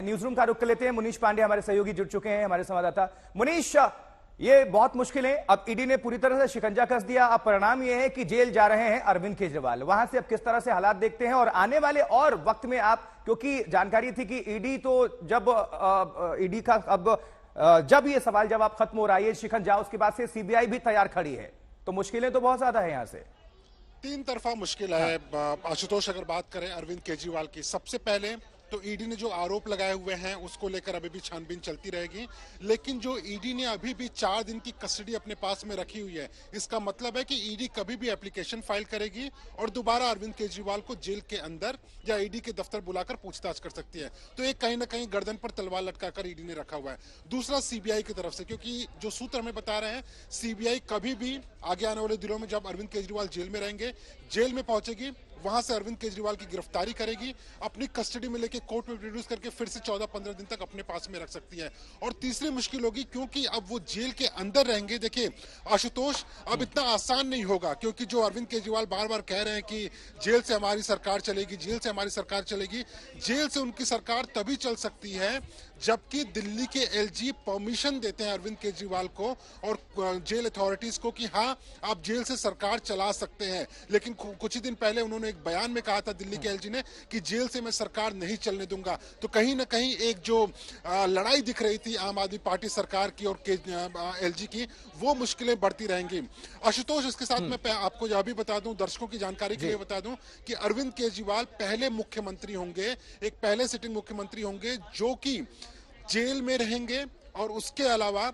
News room का रुख कर लेते हैं। मुनीश पांडे हमारे सहयोगी जुड़ चुके हैं, हमारे संवाददाता। मुनीश, ये बहुत मुश्किल है, अब ईडी ने पूरी तरह से शिकंजा कस दिया। अब परिणाम यह है कि जेल जा रहे हैं अरविंद केजरीवाल। वहां से अब किस तरह से हालात देखते हैं और आने वाले और वक्त में आप, क्योंकि जानकारी थी कि ईडी तो जब ईडी का अब जब ये सवाल जवाब खत्म हो रहा है, ये शिकंजा, उसके बाद से सीबीआई भी तैयार खड़ी है, तो मुश्किलें तो बहुत ज्यादा है यहां से। तीन तरफा मुश्किल है आशुतोष। अगर बात करें अरविंद केजरीवाल की, सबसे पहले तो ईडी ने जो आरोप लगाए हुए हैं उसको लेकर अभी भी छानबीन चलती रहेगी, लेकिन जो ईडी ने अभी भी 4 दिन की कस्टडी अपने पास में रखी हुई है, इसका मतलब है कि ईडी कभी भी एप्लीकेशन फाइल करेगी और दोबारा अरविंद केजरीवाल को जेल के अंदर या ईडी के दफ्तर बुलाकर पूछताछ कर सकती है। तो एक कहीं ना कहीं गर्दन पर तलवार लटकाकर ईडी ने रखा हुआ है। दूसरा सीबीआई की तरफ से, क्योंकि जो सूत्र हमें बता रहे हैं, सीबीआई कभी भी आगे आने वाले दिनों में जब अरविंद केजरीवाल जेल में रहेंगे, जेल में पहुंचेगी, वहां से अरविंद केजरीवाल की गिरफ्तारी करेगी, अपनी कस्टडी में लेके कोर्ट में प्रोड्यूस करके फिर से 14-15 दिन तक अपने पास में रख सकती है। और तीसरी मुश्किल होगी, क्योंकि अब वो जेल के अंदर रहेंगे। देखिए आशुतोष, अब इतना आसान नहीं होगा, क्योंकि जो अरविंद केजरीवाल बार बार कह रहे हैं कि जेल से हमारी सरकार चलेगी, जेल से हमारी सरकार चलेगी, जेल से उनकी सरकार तभी चल सकती है जबकि दिल्ली के एलजी परमिशन देते हैं अरविंद केजरीवाल को और जेल अथॉरिटीज को कि हाँ, आप जेल से सरकार चला सकते हैं। लेकिन कुछ ही दिन पहले उन्होंने एक बयान में कहा था दिल्ली के एलजी ने कि जेल से मैं सरकार नहीं चलने दूंगा। तो कहीं ना कहीं एक जो लड़ाई दिख रही थी आम आदमी पार्टी सरकार की और एलजी की, वो मुश्किलें बढ़ती रहेंगी। आशुतोष, इसके साथ मैं आपको यह भी बता दूं, दर्शकों की जानकारी के लिए बता दूं कि अरविंद केजरीवाल पहले मुख्यमंत्री होंगे, एक पहले सिटिंग मुख्यमंत्री होंगे जो कि जेल में रहेंगे और उसके अलावा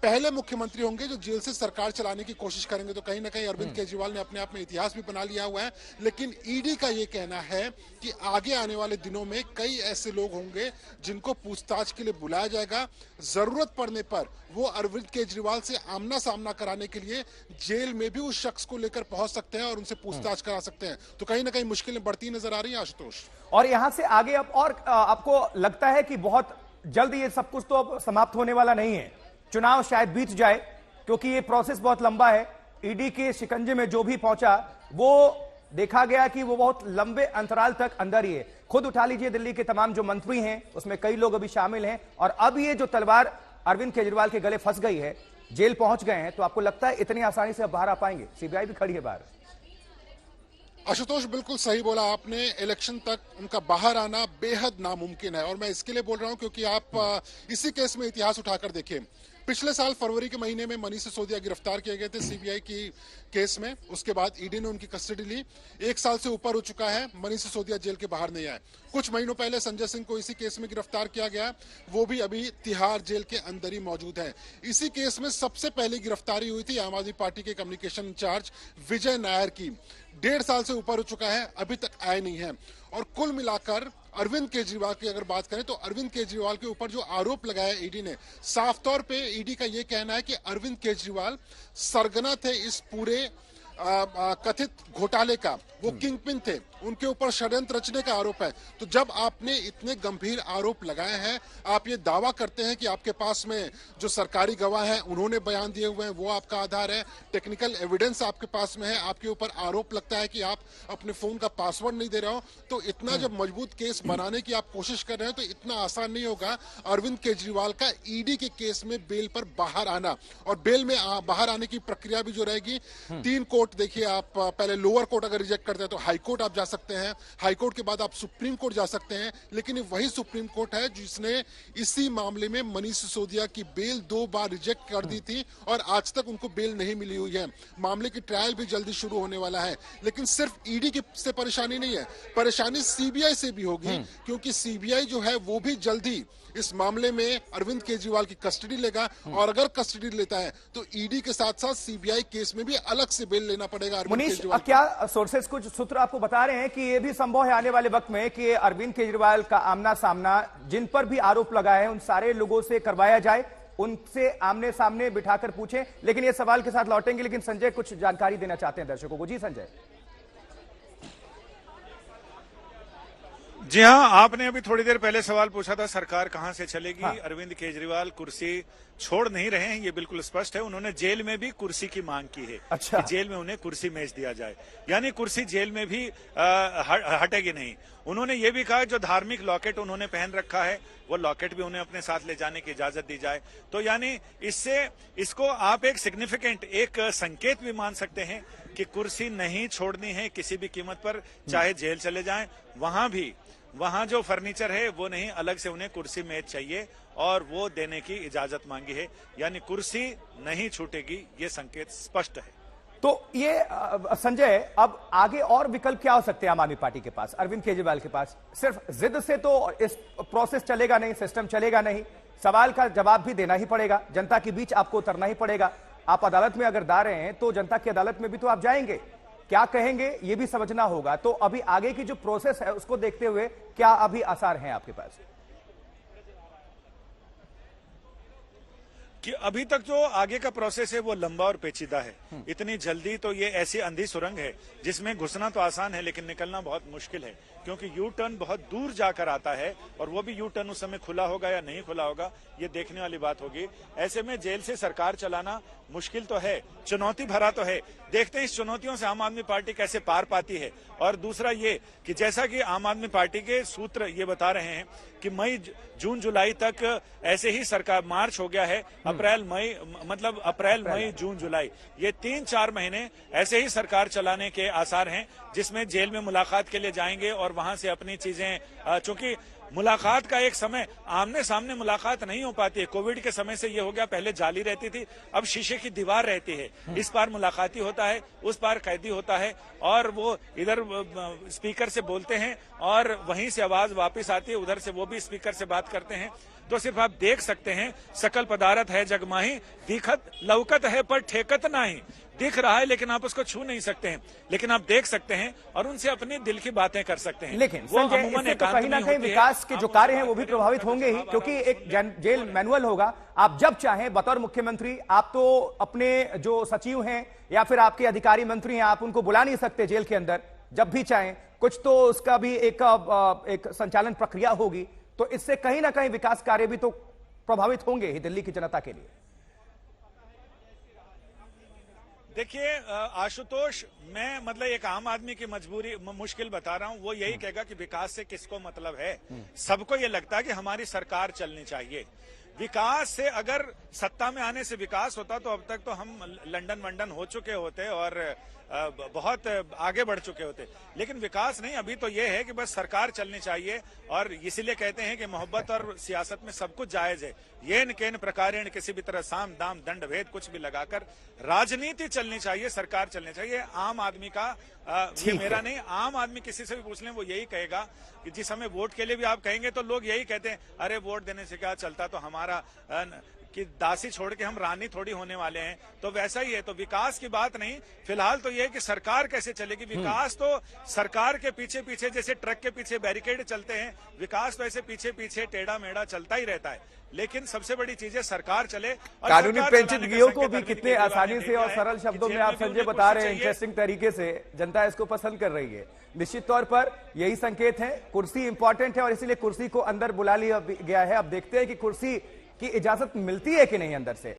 पहले मुख्यमंत्री होंगे जो जेल से सरकार चलाने की कोशिश करेंगे। तो कहीं ना कहीं अरविंद केजरीवाल ने अपने आप में इतिहास भी बना लिया हुआ है। लेकिन ईडी का ये कहना है कि आगे आने वाले दिनों में कई ऐसे लोग होंगे जिनको पूछताछ के लिए बुलाया जाएगा। जरूरत पड़ने पर वो अरविंद केजरीवाल से आमना सामना कराने के लिए जेल में भी उस शख्स को लेकर पहुंच सकते हैं और उनसे पूछताछ करा सकते हैं। तो कहीं ना कहीं मुश्किलें बढ़ती नजर आ रही है आशुतोष। और यहां से आगे अब और आपको लगता है कि बहुत जल्द ये सब कुछ तो अब समाप्त होने वाला नहीं है, चुनाव शायद बीत जाए, क्योंकि ये प्रोसेस बहुत लंबा है। ईडी के शिकंजे में जो भी पहुंचा वो देखा गया कि वो बहुत लंबे अंतराल तक अंदर ही है। खुद उठा लीजिए, दिल्ली के तमाम जो मंत्री हैं उसमें कई लोग अभी शामिल हैं, और अब ये जो तलवार अरविंद केजरीवाल के गले फंस गई है, जेल पहुंच गए हैं, तो आपको लगता है इतनी आसानी से अब बाहर आ पाएंगे? सीबीआई भी खड़ी है बाहर। आशुतोष, बिल्कुल सही बोला आपने। इलेक्शन तक उनका बाहर आना बेहद नामुमकिन है, और मैं इसके लिए बोल रहा हूं क्योंकि आप इसी केस में इतिहास उठाकर देखिए। पिछले साल फरवरी के महीने में मनीष सिसोदिया गिरफ्तार किए गए थे सीबीआई की केस में। उसके बाद ईडी ने उनकी कस्टडी ली। 1 साल से ऊपर हो चुका है, मनीष सिसोदिया जेल के बाहर नहीं आए। कुछ महीनों पहले संजय सिंह को इसी केस में गिरफ्तार किया गया, वो भी अभी तिहाड़ जेल के अंदर ही मौजूद है। इसी केस में सबसे पहली गिरफ्तारी हुई थी आम आदमी पार्टी के कम्युनिकेशन इंचार्ज विजय नायर की। 1.5 साल से ऊपर हो चुका है, अभी तक आए नहीं है। और कुल मिलाकर अरविंद केजरीवाल की अगर बात करें तो अरविंद केजरीवाल के ऊपर जो आरोप लगाया ईडी ने, साफ तौर पे ईडी का यह कहना है कि अरविंद केजरीवाल सरगना थे इस पूरे कथित घोटाले का, वो किंग पिन थे, उनके ऊपर षड्यंत्र रचने का आरोप है। तो जब आपने इतने गंभीर आरोप लगाए हैं, आप ये दावा करते हैं कि आपके पास में जो सरकारी गवाह हैं उन्होंने बयान दिए हुए हैं, वो आपका आधार है, टेक्निकल एविडेंस आपके पास में है, आपके ऊपर आरोप लगता है कि आप अपने फोन का पासवर्ड नहीं दे रहे हो, तो इतना जब मजबूत केस बनाने की आप कोशिश कर रहे हैं तो इतना आसान नहीं होगा अरविंद केजरीवाल का ईडी के केस में बेल पर बाहर आना। और बेल में बाहर आने की प्रक्रिया भी जो रहेगी, 3 कोर्ट देखिए, आप पहले लोअर कोर्ट अगर रिजेक्ट करते हैं तो हाई कोर्ट आप जा सकते हैं, हाई कोर्ट के बाद आप सुप्रीम कोर्ट जा सकते हैं। लेकिन वही सुप्रीम कोर्ट है जिसने इसी मामले में मनीष सिसोदिया की बेल 2 बार रिजेक्ट कर दी थी और आज तक उनको बेल नहीं मिली हुई है। मामले की ट्रायल भी जल्दी शुरू होने वाला है। लेकिन सिर्फ ईडी की से परेशानी नहीं है, परेशानी सीबीआई से भी होगी, क्योंकि सीबीआई जो है वो भी जल्दी इस मामले में अरविंद केजरीवाल की कस्टडी लेगा, और अगर कस्टडी लेता है तो ईडी के साथ साथ सीबीआई केस में भी अलग से बेल लेना पड़ेगा अरविंद केजरीवाल। क्या सोर्सेज, कुछ सूत्र आपको बता रहे हैं कि यह भी संभव है आने वाले वक्त में कि अरविंद केजरीवाल का आमना सामना जिन पर भी आरोप लगाए हैं उन सारे लोगों से करवाया जाए, उनसे आमने सामने बिठाकर पूछें? लेकिन ये सवाल के साथ लौटेंगे, लेकिन संजय कुछ जानकारी देना चाहते हैं दर्शकों को। जी संजय। जी हाँ, आपने अभी थोड़ी देर पहले सवाल पूछा था सरकार कहां से चलेगी। हाँ। अरविंद केजरीवाल कुर्सी छोड़ नहीं रहे हैं, ये बिल्कुल स्पष्ट है। उन्होंने जेल में भी कुर्सी की मांग की है। अच्छा। कि जेल में उन्हें कुर्सी मेज दिया जाए, यानी कुर्सी जेल में भी हटेगी नहीं। उन्होंने ये भी कहा जो धार्मिक लॉकेट उन्होंने पहन रखा है वो लॉकेट भी उन्हें अपने साथ ले जाने की इजाजत दी जाए। तो यानी इसको आप एक सिग्निफिकेंट एक संकेत भी मान सकते हैं कि कुर्सी नहीं छोड़नी है किसी भी कीमत पर, चाहे जेल चले जाएं। वहां जो फर्नीचर है वो नहीं, अलग से उन्हें कुर्सी मेज चाहिए और वो देने की इजाजत मांगी है। यानी कुर्सी नहीं छूटेगी, ये संकेत स्पष्ट है। तो ये संजय, अब आगे और विकल्प क्या हो सकते हैं आम आदमी पार्टी के पास, अरविंद केजरीवाल के पास? सिर्फ जिद से तो इस प्रोसेस चलेगा नहीं, सिस्टम चलेगा नहीं। सवाल का जवाब भी देना ही पड़ेगा, जनता के बीच आपको उतरना ही पड़ेगा। आप अदालत में अगर जा रहे हैं तो जनता की अदालत में भी तो आप जाएंगे, क्या कहेंगे ये भी समझना होगा। तो अभी आगे की जो प्रोसेस है उसको देखते हुए क्या अभी आसार हैं आपके पास? कि अभी तक जो आगे का प्रोसेस है वो लंबा और पेचीदा है। इतनी जल्दी तो ये ऐसी अंधी सुरंग है जिसमें घुसना तो आसान है लेकिन निकलना बहुत मुश्किल है, क्योंकि यू टर्न बहुत दूर जाकर आता है और वो भी यू टर्न उस समय खुला होगा या नहीं खुला होगा ये देखने वाली बात होगी। ऐसे में जेल से सरकार चलाना मुश्किल तो है, चुनौती भरा तो है। देखते हैं इस चुनौतियों से आम आदमी पार्टी कैसे पार पाती है। और दूसरा ये कि जैसा कि आम आदमी पार्टी के सूत्र ये बता रहे हैं कि मई जून जुलाई तक ऐसे ही सरकार मार्च हो गया है, अप्रैल मई जून जुलाई ये 3-4 महीने ऐसे ही सरकार चलाने के आसार हैं, जिसमें जेल में मुलाकात के लिए जाएंगे और वहां से अपनी चीजें, चूंकि मुलाकात का एक समय आमने सामने मुलाकात नहीं हो पाती है। कोविड के समय से ये हो गया, पहले जाली रहती थी, अब शीशे की दीवार रहती है। इस पार मुलाकाती होता है, उस पार कैदी होता है और वो इधर स्पीकर से बोलते हैं और वहीं से आवाज वापस आती है, उधर से वो भी स्पीकर से बात करते हैं। तो सिर्फ आप देख सकते हैं सकल पदार्थ है जगमाही, दिखत लौकत है पर ठेकत नहीं। दिख रहा है लेकिन आप उसको छू नहीं सकते हैं, लेकिन आप देख सकते हैं और उनसे अपने दिल की बातें कर सकते हैं। लेकिन संजय, इससे तो कहीं ना कहीं विकास के जो कार्य हैं वो भी प्रभावित होंगे ही, क्योंकि एक जेल मैनुअल होगा। आप जब चाहें बतौर मुख्यमंत्री, आप तो अपने जो सचिव हैं या फिर आपके अधिकारी मंत्री हैं, आप उनको बुला नहीं सकते जेल के अंदर जब भी चाहें। कुछ तो उसका भी एक संचालन प्रक्रिया होगी। तो इससे कहीं ना कहीं विकास कार्य भी तो प्रभावित होंगे ही दिल्ली की जनता के लिए। देखिए आशुतोष, मैं एक आम आदमी की मुश्किल बता रहा हूं। वो यही कहेगा कि विकास से किसको मतलब है। सबको ये लगता है कि हमारी सरकार चलनी चाहिए। विकास से, अगर सत्ता में आने से विकास होता तो अब तक तो हम लंदन वंडन हो चुके होते और बहुत आगे बढ़ चुके होते। लेकिन विकास नहीं, अभी तो ये है कि बस सरकार चलनी चाहिए। और इसीलिए कहते हैं कि मोहब्बत और सियासत में सब कुछ जायज है। येन केन प्रकारेण, किसी भी तरह साम दाम दंड भेद कुछ भी लगाकर राजनीति चलनी चाहिए, सरकार चलनी चाहिए। आम आदमी का ये मेरा नहीं, आम आदमी किसी से भी पूछ लें वो यही कहेगा कि जिस हमें वोट के लिए भी आप कहेंगे तो लोग यही कहते हैं, अरे वोट देने से क्या चलता, तो हमारा कि दासी छोड़ के हम रानी थोड़ी होने वाले हैं। तो वैसा ही है। तो विकास की बात नहीं, फिलहाल तो यह है कि सरकार कैसे चलेगी। विकास तो सरकार के पीछे पीछे, जैसे ट्रक के पीछे बैरिकेड चलते हैं, विकास तो ऐसे पीछे पीछे टेढ़ा मेढ़ा चलता ही रहता है। लेकिन सबसे बड़ी चीज है सरकार चले। और कानूनी पेंशनभोगियों को भी कितने आसानी से और सरल शब्दों में आप संजय बता रहे हैं, इंटरेस्टिंग तरीके से जनता इसको पसंद कर रही है। निश्चित तौर पर यही संकेत है, कुर्सी इंपॉर्टेंट है और इसीलिए कुर्सी को अंदर बुला लिया गया है। अब देखते हैं कि कुर्सी की इजाजत मिलती है कि नहीं अंदर से।